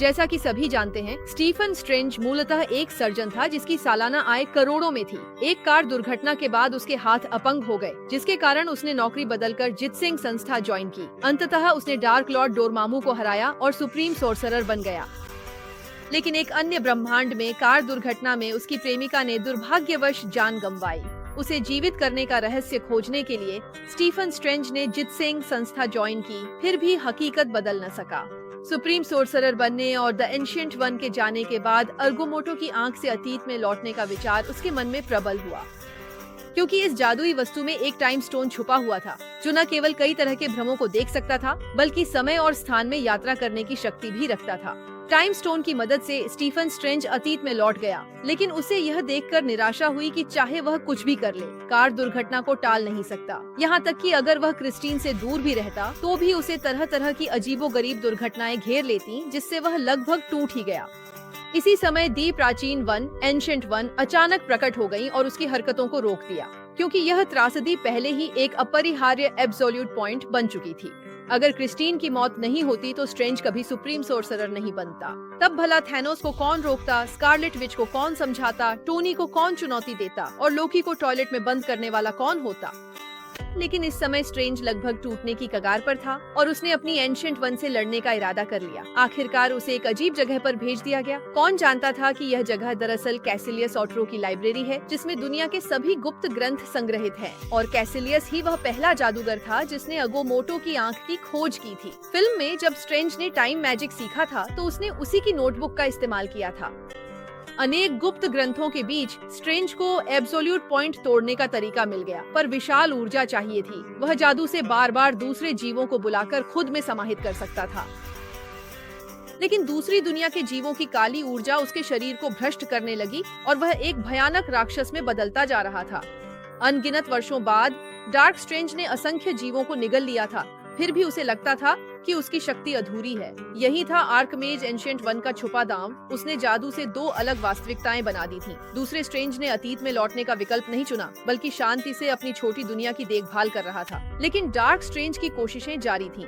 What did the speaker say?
जैसा कि सभी जानते हैं, स्टीफन स्ट्रेंज मूलतः एक सर्जन था जिसकी सालाना आय करोड़ों में थी। एक कार दुर्घटना के बाद उसके हाथ अपंग हो गए, जिसके कारण उसने नौकरी बदलकर जितसिंग संस्था ज्वाइन की। अंततः उसने डार्क लॉर्ड डोरमामू को हराया और सुप्रीम सोर्सरर बन गया। लेकिन एक अन्य ब्रह्मांड में कार दुर्घटना में उसकी प्रेमिका ने दुर्भाग्यवश जान गंवाई। उसे जीवित करने का रहस्य खोजने के लिए स्टीफन स्ट्रेंज ने जितसिंग संस्था ज्वाइन की, फिर भी हकीकत बदल न सका। सुप्रीम सोर्सरर बनने और द एंशिएंट वन के जाने के बाद अर्गोमोटो की आंख से अतीत में लौटने का विचार उसके मन में प्रबल हुआ, क्योंकि इस जादुई वस्तु में एक टाइम स्टोन छुपा हुआ था जो न केवल कई तरह के भ्रमों को देख सकता था, बल्कि समय और स्थान में यात्रा करने की शक्ति भी रखता था। टाइम स्टोन की मदद से स्टीफन स्ट्रेंज अतीत में लौट गया, लेकिन उसे यह देखकर निराशा हुई कि चाहे वह कुछ भी कर ले, कार दुर्घटना को टाल नहीं सकता। यहाँ तक कि अगर वह क्रिस्टीन से दूर भी रहता तो भी उसे तरह तरह की अजीबोगरीब दुर्घटनाएं घेर लेती, जिससे वह लगभग टूट ही गया। इसी समय दी प्राचीन वन, एंशिएंट वन, अचानक प्रकट हो गई और उसकी हरकतों को रोक दिया, क्योंकि यह त्रासदी पहले ही एक अपरिहार्य एब्सोल्यूट पॉइंट बन चुकी थी। अगर क्रिस्टीन की मौत नहीं होती तो स्ट्रेंज कभी सुप्रीम सोर्सरर नहीं बनता। तब भला थैनोस को कौन रोकता, स्कारलेट विच को कौन समझाता, टोनी को कौन चुनौती देता और लोकी को टॉयलेट में बंद करने वाला कौन होता। लेकिन इस समय स्ट्रेंज लगभग टूटने की कगार पर था और उसने अपनी एंशिएंट वन से लड़ने का इरादा कर लिया। आखिरकार उसे एक अजीब जगह पर भेज दिया गया। कौन जानता था कि यह जगह दरअसल कैसिलियस ऑट्रो की लाइब्रेरी है, जिसमें दुनिया के सभी गुप्त ग्रंथ संग्रहित हैं। और कैसिलियस ही वह पहला जादूगर था जिसने अगोमोटो की आंख की खोज की थी। फिल्म में जब स्ट्रेंज ने टाइम मैजिक सीखा था तो उसने उसी की नोटबुक का इस्तेमाल किया था। अनेक गुप्त ग्रंथों के बीच स्ट्रेंज को एब्सोल्यूट पॉइंट तोड़ने का तरीका मिल गया, पर विशाल ऊर्जा चाहिए थी। वह जादू से बार बार दूसरे जीवों को बुलाकर खुद में समाहित कर सकता था, लेकिन दूसरी दुनिया के जीवों की काली ऊर्जा उसके शरीर को भ्रष्ट करने लगी और वह एक भयानक राक्षस में बदलता जा रहा था। अनगिनत वर्षों बाद डार्क स्ट्रेंज ने असंख्य जीवों को निगल लिया था, फिर भी उसे लगता था कि उसकी शक्ति अधूरी है। यही था आर्कमेज एंशिएंट वन का छुपा दांव। उसने जादू से दो अलग वास्तविकताएं बना दी थीं। दूसरे स्ट्रेंज ने अतीत में लौटने का विकल्प नहीं चुना, बल्कि शांति से अपनी छोटी दुनिया की देखभाल कर रहा था। लेकिन डार्क स्ट्रेंज की कोशिशें जारी थीं।